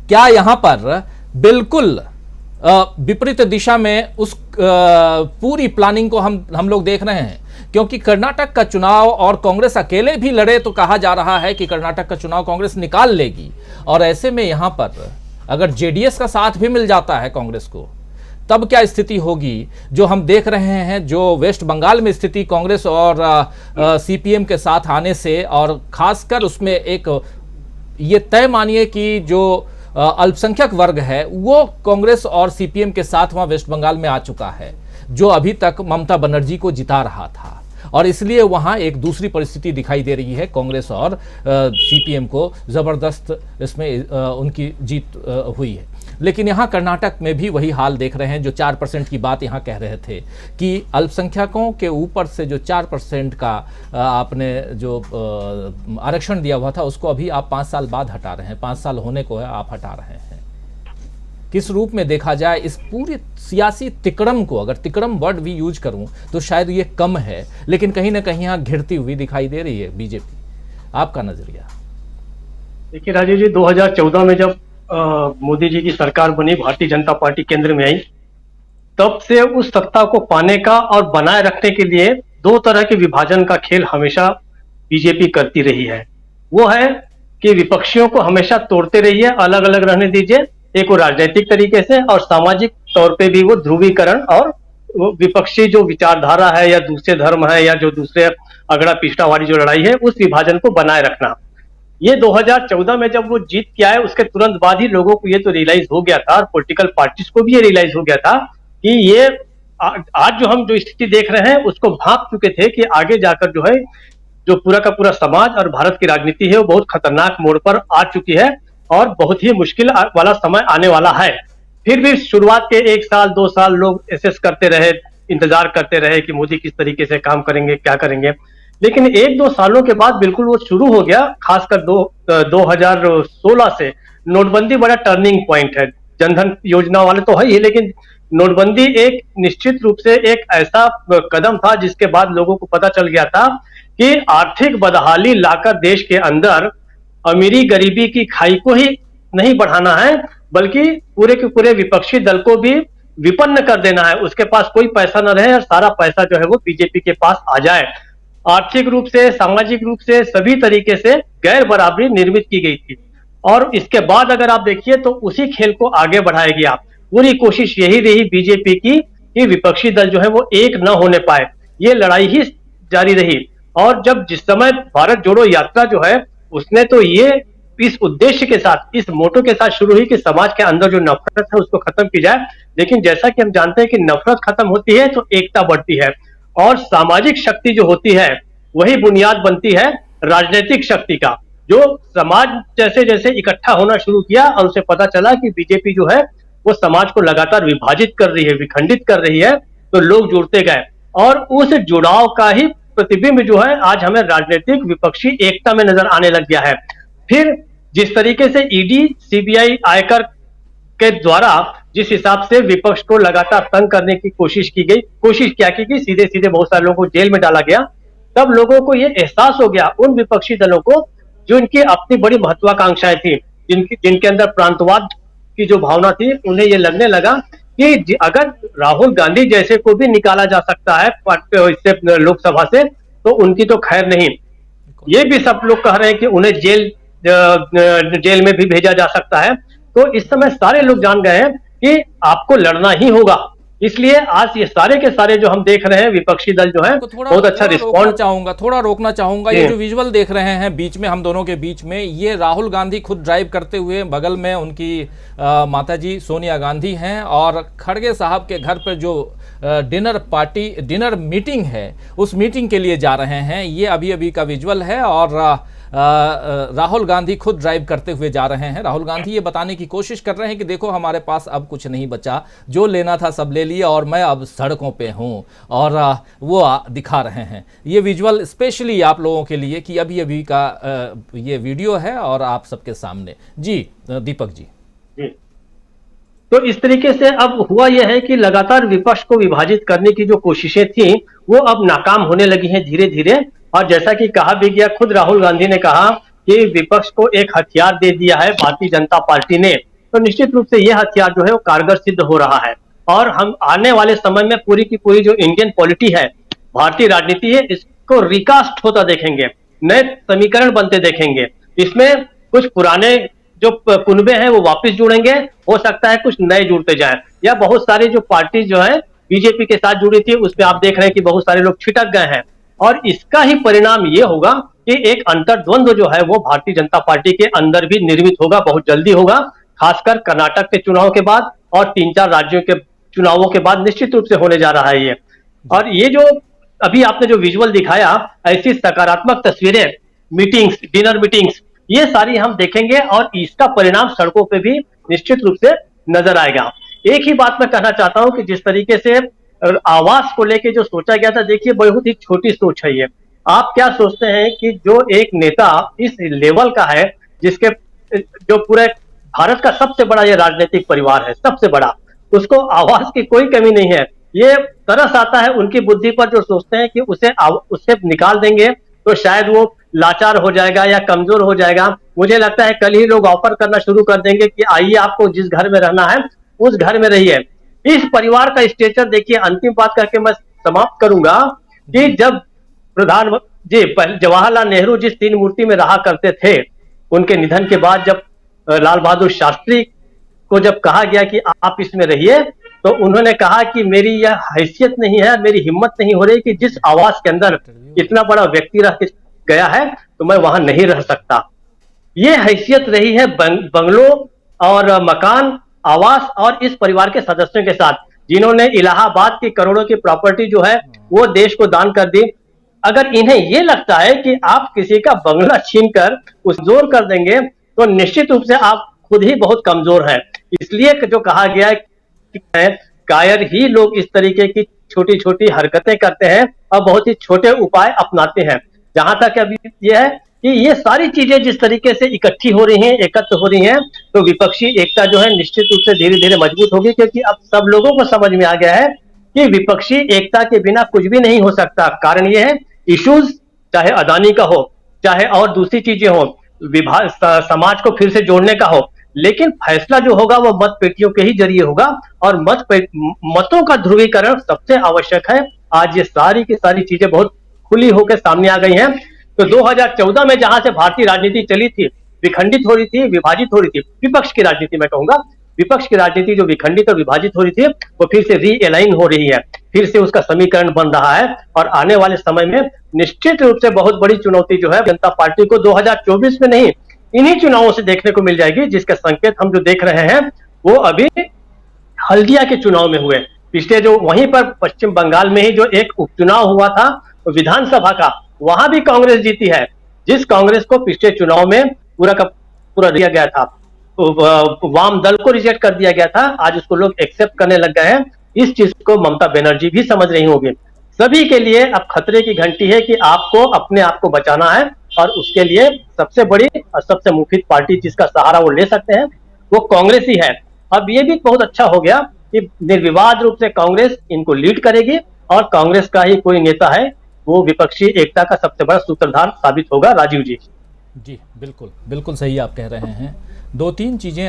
क्या यहां पर बिल्कुल विपरीत दिशा में उस पूरी प्लानिंग को हम लोग देख रहे हैं? क्योंकि कर्नाटक का चुनाव और कांग्रेस अकेले भी लड़े तो कहा जा रहा है कि कर्नाटक का चुनाव कांग्रेस निकाल लेगी, और ऐसे में यहां पर अगर जेडीएस का साथ भी मिल जाता है कांग्रेस को, तब क्या स्थिति होगी? जो हम देख रहे हैं, जो वेस्ट बंगाल में स्थिति कांग्रेस और सीपीएम के साथ आने से, और खासकर उसमें एक ये तय मानिए कि जो अल्पसंख्यक वर्ग है वो कांग्रेस और सीपीएम के साथ वहां वेस्ट बंगाल में आ चुका है, जो अभी तक ममता बनर्जी को जिता रहा था, और इसलिए वहां एक दूसरी परिस्थिति दिखाई दे रही है। कांग्रेस और सीपीएम को जबरदस्त इसमें उनकी जीत हुई है। लेकिन यहाँ कर्नाटक में भी वही हाल देख रहे हैं, जो 4% की बात यहाँ कह रहे थे कि अल्पसंख्यकों के ऊपर से जो 4% का आपने जो आरक्षण दिया हुआ था, उसको अभी आप 5 साल बाद हटा रहे हैं, 5 साल होने को है आप हटा रहे हैं। किस रूप में देखा जाए इस पूरी सियासी तिकड़म को? अगर तिकड़म वर्ड भी यूज करूं तो शायद ये कम है, लेकिन कहीं ना कहीं यहाँ घिरती हुई दिखाई दे रही है बीजेपी। आपका नजरिया? देखिए राजीव जी, 2014 में जब मोदी जी की सरकार बनी, भारतीय जनता पार्टी केंद्र में आई, तब से उस सत्ता को पाने का और बनाए रखने के लिए दो तरह के विभाजन का खेल हमेशा बीजेपी करती रही है। वो है कि विपक्षियों को हमेशा तोड़ते रहिए, अलग अलग रहने दीजिए, एक वो राजनीतिक तरीके से और सामाजिक तौर पे भी वो ध्रुवीकरण और विपक्षी जो विचारधारा है या दूसरे धर्म है या जो दूसरे अगड़ा पिछड़ा वाली जो लड़ाई है, उस विभाजन को बनाए रखना। ये 2014 में जब वो जीत के आए, उसके तुरंत बाद ही लोगों को ये तो रियलाइज हो गया था, और पॉलिटिकल पार्टीज को भी ये रियलाइज हो गया था कि ये आज जो हम जो स्थिति देख रहे हैं उसको भांप चुके थे कि आगे जाकर जो है जो पूरा का पूरा समाज और भारत की राजनीति है वो बहुत खतरनाक मोड़ पर आ चुकी है और बहुत ही मुश्किल वाला समय आने वाला है। फिर भी शुरुआत के 1 साल 2 साल लोग एसेस करते रहे, इंतजार करते रहे कि मोदी किस तरीके से काम करेंगे, क्या करेंगे, लेकिन 1-2 सालों के बाद बिल्कुल वो शुरू हो गया। खासकर 2016 से नोटबंदी बड़ा टर्निंग पॉइंट है। जनधन योजना वाले तो है ही, लेकिन नोटबंदी एक निश्चित रूप से एक ऐसा कदम था जिसके बाद लोगों को पता चल गया था कि आर्थिक बदहाली लाकर देश के अंदर अमीरी गरीबी की खाई को ही नहीं बढ़ाना है, बल्कि पूरे के पूरे विपक्षी दल को भी विपन्न कर देना है। उसके पास कोई पैसा न रहे और सारा पैसा जो है वो बीजेपी के पास आ जाए। आर्थिक रूप से, सामाजिक रूप से, सभी तरीके से गैर बराबरी निर्मित की गई थी। और इसके बाद अगर आप देखिए तो उसी खेल को आगे बढ़ाया गया। पूरी कोशिश यही रही बीजेपी की कि विपक्षी दल जो है वो एक न होने पाए, ये लड़ाई ही जारी रही। और जब जिस समय भारत जोड़ो यात्रा जो है उसने तो ये इस उद्देश्य के साथ, इस मोटो के साथ शुरू हुई कि समाज के अंदर जो नफरत है उसको खत्म की जाए। लेकिन जैसा कि हम जानते हैं कि नफरत खत्म होती है तो एकता बढ़ती है, और सामाजिक शक्ति जो होती है वही बुनियाद बनती है राजनीतिक शक्ति का। जो समाज जैसे जैसे इकट्ठा होना शुरू किया और उसे पता चला कि बीजेपी जो है वो समाज को लगातार विभाजित कर रही है, विखंडित कर रही है, तो लोग जुड़ते गए और उस जुड़ाव का ही प्रतिबिंब जो है आज हमें राजनीतिक विपक्षी एकता में नजर आने लग गया है। फिर जिस तरीके से ईडी, सीबीआई, आयकर के द्वारा जिस हिसाब से विपक्ष को लगातार तंग करने की कोशिश की गई, कोशिश क्या की गई, सीधे सीधे बहुत सारे लोगों को जेल में डाला गया, तब लोगों को यह एहसास हो गया, उन विपक्षी दलों को जो इनकी अपनी बड़ी महत्वाकांक्षाएं थी, जिनके अंदर प्रांतवाद की जो भावना थी, उन्हें यह लगने लगा कि अगर राहुल गांधी जैसे को भी निकाला जा सकता है इससे लोकसभा से, तो उनकी तो खैर नहीं। ये भी सब लोग कह रहे हैं कि उन्हें जेल में भी भेजा जा सकता है। तो इस समय सारे लोग जान गए हैं कि आपको लड़ना ही होगा। इसलिए आज ये सारे के सारे जो हम देख रहे हैं विपक्षी दल जो है बहुत अच्छा रिस्पॉन्स थोड़ा रोकना चाहूंगा। ये जो विजुअल देख रहे हैं बीच में, हम दोनों के बीच में, ये राहुल गांधी खुद ड्राइव करते हुए, बगल में उनकी माताजी सोनिया गांधी हैं, और खड़गे साहब के घर पर जो डिनर मीटिंग है उस मीटिंग के लिए जा रहे हैं। ये अभी अभी का विजुअल है, और राहुल गांधी खुद ड्राइव करते हुए जा रहे हैं। राहुल गांधी ये बताने की कोशिश कर रहे हैं कि देखो हमारे पास अब कुछ नहीं बचा, जो लेना था सब ले लिया और मैं अब सड़कों पे हूं, और वो दिखा रहे हैं। ये विजुअल स्पेशली आप लोगों के लिए कि अभी अभी का ये वीडियो है और आप सबके सामने। जी दीपक जी। तो इस तरीके से अब हुआ यह है कि लगातार विपक्ष को विभाजित करने की जो कोशिशें थी वो अब नाकाम होने लगी हैं धीरे धीरे। और जैसा कि कहा भी गया, खुद राहुल गांधी ने कहा कि विपक्ष को एक हथियार दे दिया है भारतीय जनता पार्टी ने, तो निश्चित रूप से ये हथियार जो है वो कारगर सिद्ध हो रहा है। और हम आने वाले समय में पूरी की पूरी जो इंडियन पॉलिटी है, भारतीय राजनीति है, इसको रिकास्ट होता देखेंगे, नए समीकरण बनते देखेंगे। इसमें कुछ पुराने जो कुनबे हैं वो वापस जुड़ेंगे, हो सकता है कुछ नए जुड़ते जाएं, या बहुत सारी जो पार्टी जो है बीजेपी के साथ जुड़ी थी उसमें आप देख रहे हैं कि बहुत सारे लोग छिटक गए हैं। और इसका ही परिणाम ये होगा कि एक अंतर्द्वंद जो है वो भारतीय जनता पार्टी के अंदर भी निर्मित होगा, बहुत जल्दी होगा, खासकर कर्नाटक के चुनाव के बाद और 3-4 राज्यों के चुनावों के बाद निश्चित रूप से होने जा रहा है ये। और ये जो अभी आपने जो विजुअल दिखाया, ऐसी सकारात्मक तस्वीरें, मीटिंग्स, डिनर मीटिंग्स, ये सारी हम देखेंगे और इसका परिणाम सड़कों पे भी निश्चित रूप से नजर आएगा। एक ही बात मैं कहना चाहता हूं कि जिस तरीके से आवास को लेके जो सोचा गया था, देखिए बहुत ही छोटी सोच है ये। आप क्या सोचते हैं कि जो एक नेता इस लेवल का है, जिसके जो पूरे भारत का सबसे बड़ा ये राजनीतिक परिवार है, सबसे बड़ा, उसको आवास की कोई कमी नहीं है। ये तरस आता है उनकी बुद्धि पर जो सोचते हैं कि उससे निकाल देंगे तो शायद वो लाचार हो जाएगा या कमजोर हो जाएगा। मुझे लगता है कल ही लोग ऑफर करना शुरू कर देंगे कि आइए आपको जिस घर में रहना है उस घर में रहिए। इस परिवार का स्ट्रक्चर देखिए। अंतिम बात करके मैं समाप्त करूंगा कि जब जवाहरलाल नेहरू जिस तीन मूर्ति में रहा करते थे, उनके निधन के बाद जब लाल बहादुर शास्त्री को जब कहा गया कि आप इसमें रहिए, तो उन्होंने कहा कि मेरी यह हैसियत नहीं है, मेरी हिम्मत नहीं हो रही कि जिस आवास के अंदर इतना बड़ा व्यक्ति रह गया है तो मैं वहां नहीं रह सकता। ये हैसियत रही है बंगलों और मकान, आवास और इस परिवार के सदस्यों के साथ, जिन्होंने इलाहाबाद की करोड़ों की प्रॉपर्टी जो है वो देश को दान कर दी। अगर इन्हें ये लगता है कि आप किसी का बंगला छीनकर उस जोर कर देंगे तो निश्चित रूप से आप खुद ही बहुत कमजोर हैं। इसलिए जो कहा गया है, कायर ही लोग इस तरीके की छोटी छोटी हरकतें करते हैं और बहुत ही छोटे उपाय अपनाते हैं। जहां तक अभी यह है कि ये सारी चीजें जिस तरीके से इकट्ठी हो रही हैं, एकत्र हो रही हैं, तो विपक्षी एकता जो है निश्चित रूप से धीरे धीरे मजबूत होगी, क्योंकि अब सब लोगों को समझ में आ गया है कि विपक्षी एकता के बिना कुछ भी नहीं हो सकता। कारण ये है, इश्यूज चाहे अदानी का हो, चाहे और दूसरी चीजें हो, समाज को फिर से जोड़ने का हो, लेकिन फैसला जो होगा वो मत पेटियों के ही जरिए होगा। और मतों का ध्रुवीकरण सबसे आवश्यक है। आज ये सारी की सारी चीजें बहुत खुली होकर सामने आ गई हैं। तो 2014 में जहां से भारतीय राजनीति चली थी, विखंडित हो रही थी, विभाजित हो रही थी, विपक्ष की राजनीति मैं कहूंगा, विपक्ष की राजनीति जो विखंडित और विभाजित हो रही थी वो फिर से रीअलाइन हो रही है, फिर से उसका समीकरण बन रहा है। और आने वाले समय में निश्चित रूप से बहुत बड़ी चुनौती जो है जनता पार्टी को 2024 में नहीं, इन्हीं चुनावों से देखने को मिल जाएगी, जिसके संकेत हम जो देख रहे हैं वो अभी हल्दिया के चुनाव में हुए। पिछले जो वहीं पर पश्चिम बंगाल में ही जो एक उपचुनाव हुआ था विधानसभा का, वहां भी कांग्रेस जीती है। जिस कांग्रेस को पिछले चुनाव में पूरा का पूरा दिया गया था, तो वाम दल को रिजेक्ट कर दिया गया था, आज उसको लोग एक्सेप्ट करने लग गए हैं। इस चीज को ममता बनर्जी भी समझ रही होगी। सभी के लिए अब खतरे की घंटी है कि आपको अपने आप को बचाना है, और उसके लिए सबसे बड़ी और सबसे मुफीद पार्टी जिसका सहारा वो ले सकते हैं वो कांग्रेस ही है। अब ये भी बहुत अच्छा हो गया कि निर्विवाद रूप से कांग्रेस इनको लीड करेगी, और कांग्रेस का ही कोई नेता है वो विपक्षी एकता का सबसे बड़ा सूत्रधार साबित होगा। राजीव जी जी बिल्कुल बिल्कुल सही आप कह रहे हैं। 2-3 चीजें